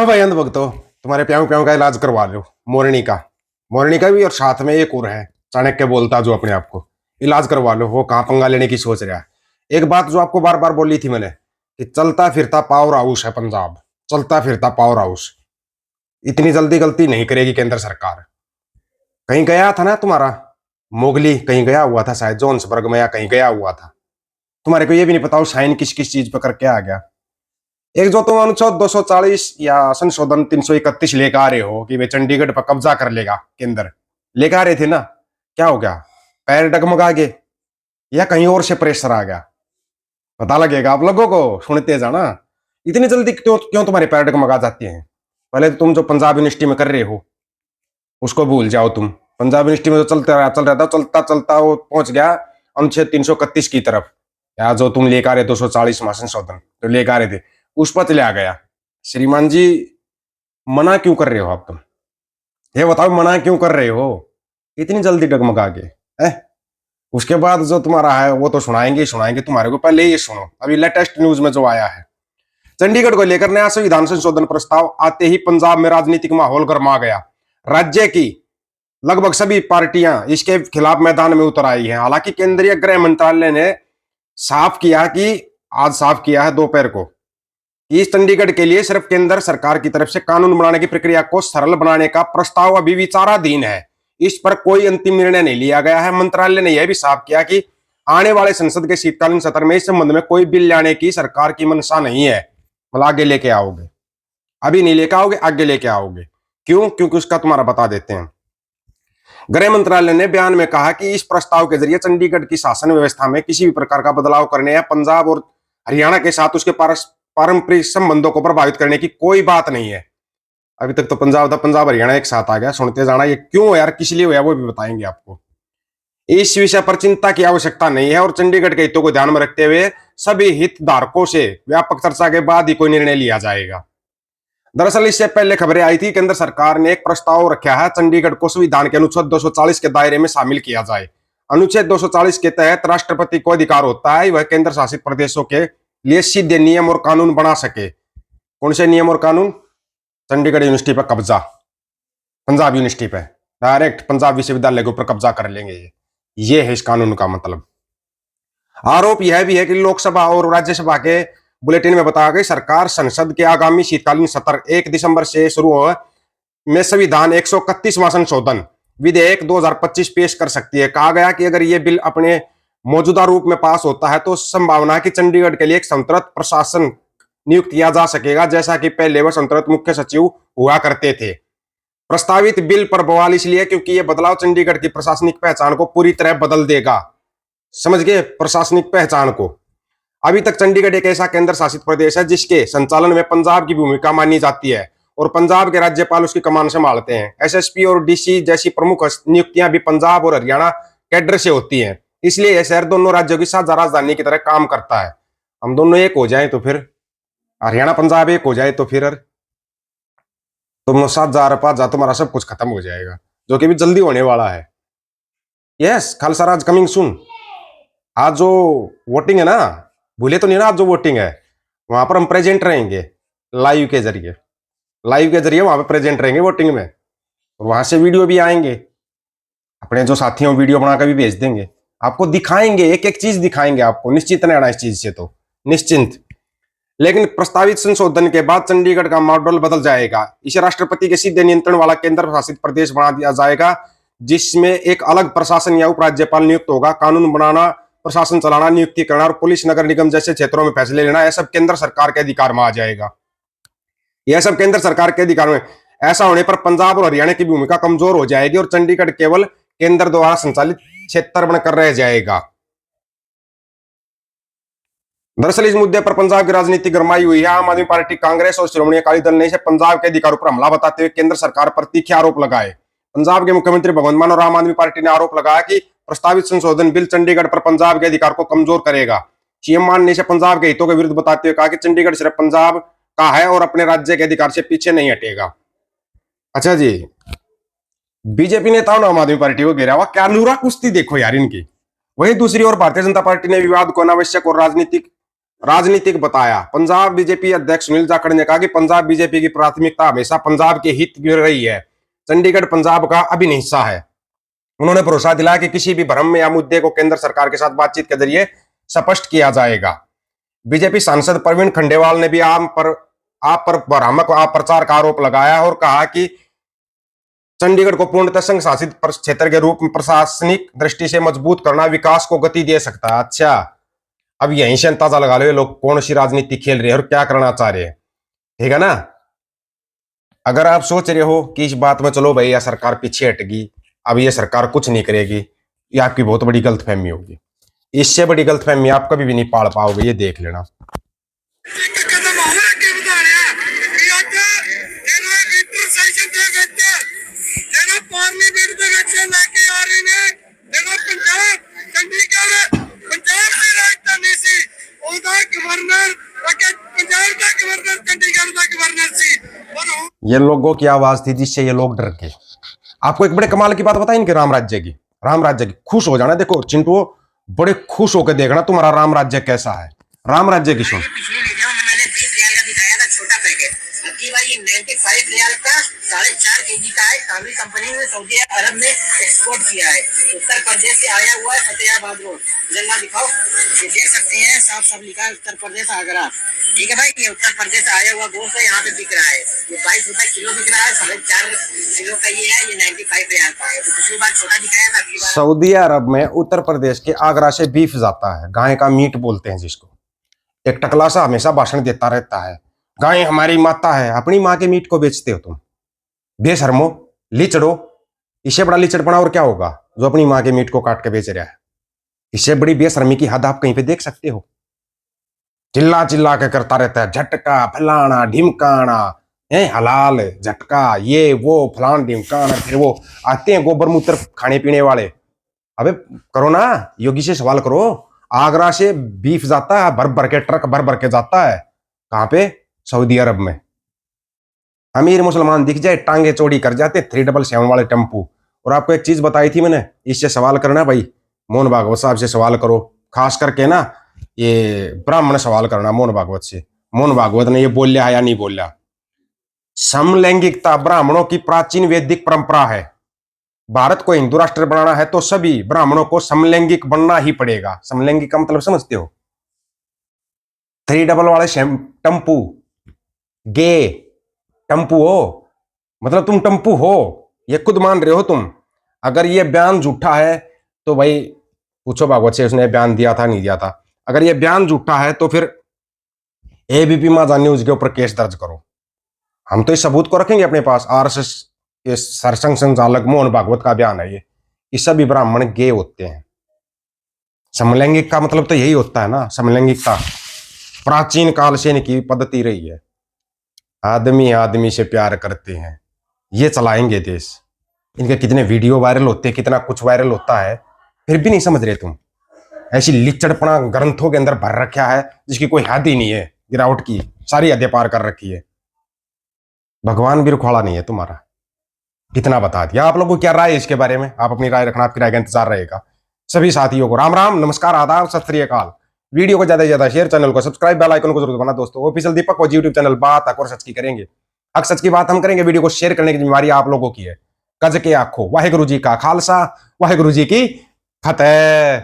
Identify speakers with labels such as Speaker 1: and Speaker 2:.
Speaker 1: हाँ भाई अंध भक्तो, तुम्हारे प्याऊ प्याऊ का इलाज करवा लो। मोरनी का भी, और साथ में एक और है चाणक्य बोलता जो अपने आप को। इलाज करवा लो, वो कहाँ पंगा लेने की सोच रहा है। एक बात जो आपको बार बार बोली थी मैंने कि चलता फिरता पावर हाउस है पंजाब, चलता फिरता पावर हाउस। इतनी जल्दी गलती नहीं करेगी केंद्र सरकार। कहीं गया था ना तुम्हारा मोगली, कहीं गया हुआ था शायद जोन्सबर्ग में, या कहीं गया हुआ था। तुम्हारे को ये भी नहीं पता वो साइन किस किस चीज पर करके आ गया। एक जो तुम अनुच्छेद 240 या संशोधन 331 लेकर आ रहे हो कि वे चंडीगढ़ पर कब्जा कर लेगा केंद्र, लेकर आ रहे थे ना, क्या हो गया? पैर डगमगा गए या कहीं और से प्रेशर आ गया? पता लगेगा आप लोगों को, सुनते जाना। इतनी जल्दी क्यों क्यों तुम्हारे पैर डगमगा जाते हैं? पहले तो तुम जो पंजाब यूनिवर्सिटी में कर रहे हो उसको भूल जाओ। तुम पंजाब यूनिवर्सिटी में जो चल रहा था, चलता चलता वो पहुंच गया अनुच्छेद 331 की तरफ, या जो तुम लेकर आ रहे 240 संशोधन तो लेकर आ रहे थे, उस पर चले आ गया। श्रीमान जी, मना क्यों कर रहे हो आप? तुम ये बताओ, मना क्यों कर रहे हो इतनी जल्दी डगमगा के? उसके बाद जो तुम्हारा है वो तो सुनाएंगे सुनाएंगे तुम्हारे को। पहले ये सुनो, अभी लेटेस्ट न्यूज में जो आया है, चंडीगढ़ को लेकर नया संविधान संशोधन प्रस्ताव आते ही पंजाब में राजनीतिक माहौल गर्मा गया। राज्य की लगभग सभी पार्टियां इसके खिलाफ मैदान में उतर आई हैं। हालांकि केंद्रीय गृह मंत्रालय ने साफ किया कि आज साफ किया है दोपहर को, इस चंडीगढ़ के लिए सिर्फ केंद्र सरकार की तरफ से कानून बनाने की प्रक्रिया को सरल बनाने का प्रस्ताव अभी विचाराधीन है। इस पर कोई अंतिम निर्णय नहीं लिया गया है। मंत्रालय ने यह भी साफ किया कि आने वाले संसद के शीतकालीन सत्र में इस संबंध में कोई बिल लाने की सरकार की मंशा नहीं है। मतलब आगे लेके आओगे, अभी नहीं लेके आओगे, आगे लेके आओगे। क्यों? क्योंकि उसका तुम्हारा बता देते हैं। गृह मंत्रालय ने बयान में कहा कि इस प्रस्ताव के जरिए चंडीगढ़ की शासन व्यवस्था में किसी भी प्रकार का बदलाव करने या पंजाब और हरियाणा के साथ उसके पारंपरिक संबंधों को प्रभावित करने की कोई बात नहीं है। अभी तक तो पंजाब था, पंजाब हरियाणा एक साथ आ गया। सुनते जाना, ये क्यों यार, किस लिए हुआ वो भी बताएंगे आपको। इस विषय पर चिंता की आवश्यकता नहीं है और चंडीगढ़ के हितों को ध्यान में रखते हुए सभी हितधारकों से व्यापक चर्चा के बाद ही कोई निर्णय लिया जाएगा। दरअसल इससे पहले खबरें आई थी, केंद्र सरकार ने एक प्रस्ताव रखा है चंडीगढ़ को संविधान के अनुच्छेद 240 के दायरे में शामिल किया जाए। अनुच्छेद 240 के तहत राष्ट्रपति को अधिकार होता है वह केंद्र शासित प्रदेशों के लिए सीधे नियम और कानून बना सके। कौन से नियम और कानून? चंडीगढ़ यूनिवर्सिटी पर कब्जा, पंजाब यूनिवर्सिटी पे डायरेक्ट पंजाब विश्वविद्यालय के ऊपर कब्जा कर लेंगे। ये है इस कानून का मतलब। आरोप यह भी है कि लोकसभा और राज्यसभा के बुलेटिन में बताया गया सरकार संसद के आगामी शीतकालीन सत्र 1 दिसंबर से शुरू हो में संविधान 131वां संशोधन विधेयक 2025 पेश कर सकती है। कहा गया कि अगर यह बिल अपने मौजूदा रूप में पास होता है तो संभावना है कि चंडीगढ़ के लिए एक संतुलित प्रशासन नियुक्त किया जा सकेगा, जैसा कि पहले वह संतुलित मुख्य सचिव हुआ करते थे। प्रस्तावित बिल पर बवाल इसलिए क्योंकि यह बदलाव चंडीगढ़ की प्रशासनिक पहचान को पूरी तरह बदल देगा। समझ गए? प्रशासनिक पहचान को। अभी तक चंडीगढ़ एक ऐसा केंद्र शासित प्रदेश है जिसके संचालन में पंजाब की भूमिका मानी जाती है और पंजाब के राज्यपाल उसकी कमान संभालते हैं। एसएसपी और डीसी जैसी प्रमुख नियुक्तियां भी पंजाब और हरियाणा कैडर से होती हैं। इसलिए यह शहर दोनों राज्यों की साझा राजधानी की तरह काम करता है। हम दोनों एक हो जाए तो फिर हरियाणा पंजाब एक हो जाए तो फिर तुम साथ जा रहा जा, तुम्हारा सब कुछ खत्म हो जाएगा, जो कि भी जल्दी होने वाला है। यस, खालसा राज कमिंग सून। आज जो वोटिंग है ना, भूले तो नहीं ना, आज जो वोटिंग है वहां पर हम प्रेजेंट रहेंगे लाइव के जरिए। वहां पर प्रेजेंट रहेंगे वोटिंग में, और वहां से वीडियो भी आएंगे। अपने जो साथियों वीडियो बनाकर भी भेज देंगे, आपको दिखाएंगे, एक एक चीज दिखाएंगे आपको। निश्चित नहीं आना इस चीज से, तो निश्चिंत। लेकिन प्रस्तावित संशोधन के बाद चंडीगढ़ का मॉडल बदल जाएगा। इसे राष्ट्रपति के सीधे नियंत्रण वाला केंद्र शासित प्रदेश बना दिया जाएगा, जिसमें एक अलग प्रशासन या उपराज्यपाल नियुक्त होगा। कानून बनाना, प्रशासन चलाना, नियुक्ति करना और पुलिस, नगर निगम जैसे क्षेत्रों में फैसले लेना, यह सब केंद्र सरकार के अधिकार में आ जाएगा। यह सब केंद्र सरकार के अधिकार में। ऐसा होने पर पंजाब और हरियाणा की भूमिका कमजोर हो जाएगी और चंडीगढ़ केवल केंद्र द्वारा संचालित क्षेत्र बनकर रह जाएगा। दरअसल इस मुद्दे पर पंजाब की राजनीति गरमाई हुई है। आम आदमी पार्टी, कांग्रेस और श्रोमणी अकाली दल ने इसे पंजाब के अधिकारों पर हमला बताते हुए केंद्र सरकार पर तीखे आरोप लगाए। पंजाब के मुख्यमंत्री भगवंत मान और आम आदमी पार्टी ने आरोप लगाया कि प्रस्तावित संशोधन बिल चंडीगढ़ पर पंजाब के अधिकार को कमजोर करेगा। सीएम मान ने इसे पंजाब के हितों के विरुद्ध बताते हुए कहा कि चंडीगढ़ सिर्फ पंजाब का है और अपने राज्य के अधिकार से पीछे नहीं हटेगा। अच्छा जी, बीजेपी नेताओं ने आम आदमी पार्टी को घेरा हुआ, क्या नूरा कुश्ती देखो यार इनकी। वहीं दूसरी ओर भारतीय जनता पार्टी ने विवाद को अनावश्यक और राजनीतिक राजनीतिक बताया। पंजाब बीजेपी अध्यक्ष सुनील जाखड़ ने कहा कि पंजाब बीजेपी की प्राथमिकता हमेशा पंजाब के हित की रही है। चंडीगढ़ पंजाब का अभिन्न हिस्सा है। उन्होंने भरोसा दिलाया कि किसी भी भ्रम या मुद्दे को केंद्र सरकार के साथ बातचीत के जरिए स्पष्ट किया जाएगा। बीजेपी सांसद प्रवीण खंडेवाल ने भी आप पर भ्रामक प्रचार का आरोप लगाया और कहा कि चंडीगढ़ को पूर्णतः संघ शासित क्षेत्र के रूप में प्रशासनिक दृष्टि से मजबूत करना विकास को गति दे सकता है। अच्छा, अब यहीं से अंदाजा लगा लो ये लोग कौन सी राजनीति खेल रहे हैं और क्या करना चाह रहे हैं। ठीक है ना। अगर आप सोच रहे हो कि इस बात में चलो भाई, यह सरकार पीछे हटेगी, अब ये सरकार कुछ नहीं करेगी, ये आपकी बहुत बड़ी गलतफहमी होगी। इससे बड़ी गलतफहमी आप कभी भी नहीं पाल पाओगे, ये देख लेना। ये लोगों की आवाज थी जिससे ये लोग डर गए। आपको एक बड़े कमाल की बात बताई इनके राम राज्य की। राम राज्य की खुश हो जाना। देखो चिंटू, बड़े खुश होकर देखना तुम्हारा राम राज्य कैसा है। राम राज्य की सुन। मैंने 20 रियाल का दिखाया था छोटा पैकेट, अब की बार ये 95 रियाल का 4.5 केजी का है। कानवी कंपनी ने सऊदी अरब में एक्सपोर्ट किया है। उत्तर प्रदेश से आया हुआ है, फतेहाबाद रोड। जल्ला दिखाओ, ये देख सकते हैं साफ साफ लिखा है उत्तर प्रदेश आगरा। ठीक है भाई, ये उत्तर प्रदेश से आया हुआ गोश्त है, यहाँ पे बिक रहा है। ये 22 रुपए किलो बिक रहा है। 4.5 किलो का ये है, ये 95 रियाल का है। तो पिछली बार छोटा दिखाया था। सऊदी अरब में उत्तर प्रदेश के आगरा से बीफ जाता है, गाय का मीट बोलते हैं जिसको। एक टकला सा हमेशा भाषण देता रहता है, गाय हमारी माता है। अपनी माँ के मीट को बेचते हो तुम, बेशर्मो, लिचड़ो। इससे बड़ा लिचड़पना और क्या होगा जो अपनी माँ के मीट को काट के बेच रहा है। इससे बड़ी बेशर्मी की हद आप कहीं पे देख सकते हो। चिल्ला चिल्ला के करता रहता है, झटका फलाना ढिमकाना है, हलाल झटका ये वो फलान ढिमकाना। फिर वो आते हैं गोबर मूत्र खाने पीने वाले। अबे करो ना, योगी से सवाल करो। आगरा से बीफ जाता है, भर भर के ट्रक भर भर के जाता है। कहां पे? सऊदी अरब में। अमीर मुसलमान दिख जाए टांगे चौड़ी कर जाते 377 वाले टेम्पू। और आपको एक चीज बताई थी मैंने, इससे सवाल करना भाई, मोहन भागवत साहब से सवाल करो। खास करके ना ये ब्राह्मण सवाल करना मोहन भागवत से। मोहन भागवत ने ये बोलिया है या नहीं बोलिया। समलैंगिकता ब्राह्मणों की प्राचीन वैदिक परंपरा है। भारत को हिंदू राष्ट्र बनाना है तो सभी ब्राह्मणों को समलैंगिक बनना ही पड़ेगा। समलैंगिक का मतलब समझते हो? 3 वाले टम्पू, गे टम्पू हो, मतलब तुम टम्पू हो, ये खुद मान रहे हो तुम। अगर ये बयान झूठा है तो भाई पूछो भागवत से, उसने बयान दिया था नहीं दिया था। अगर ये बयान झूठा है तो फिर एबीपी माझा न्यूज के ऊपर केस दर्ज करो। हम तो इस सबूत को रखेंगे अपने पास। आरएसएस ये सरसंघ संचालक मोहन भागवत का बयान है ये सभी ब्राह्मण गे होते हैं। समलैंगिक का मतलब तो यही होता है ना। समलैंगिकता प्राचीन काल से इनकी पद्धति रही है। आदमी आदमी से प्यार करते हैं, ये चलाएंगे देश। इनके कितने वीडियो वायरल होते हैं, कितना कुछ वायरल होता है, फिर भी नहीं समझ रहे तुम। ऐसी लिचड़पना ग्रंथों के अंदर भर रखा है जिसकी कोई हद ही नहीं है। गिरावट की सारी हदें पार कर रखी है। भगवान भी रुखवाड़ा नहीं है तुम्हारा। कितना बता दिया। आप लोगों को क्या राय है इसके बारे में? आप अपनी राय रखना, आपकी राय का इंतजार रहेगा। सभी साथियों को राम राम, नमस्कार, आदाब, सत श्री अकाल। वीडियो को ज्यादा से ज्यादा शेयर, चैनल को सब्सक्राइब, बेल आइकन को जरूर दबाना दोस्तों। ऑफिशियल दीपक को यूट्यूब चैनल बात हक और सच की करेंगे। हक सच की बात हम करेंगे। वीडियो को शेयर करने की जिम्मेवारी आप लोगों की है। गज के आखो, वाहेगुरु जी का खालसा, वाहेगुरु जी की फतेह।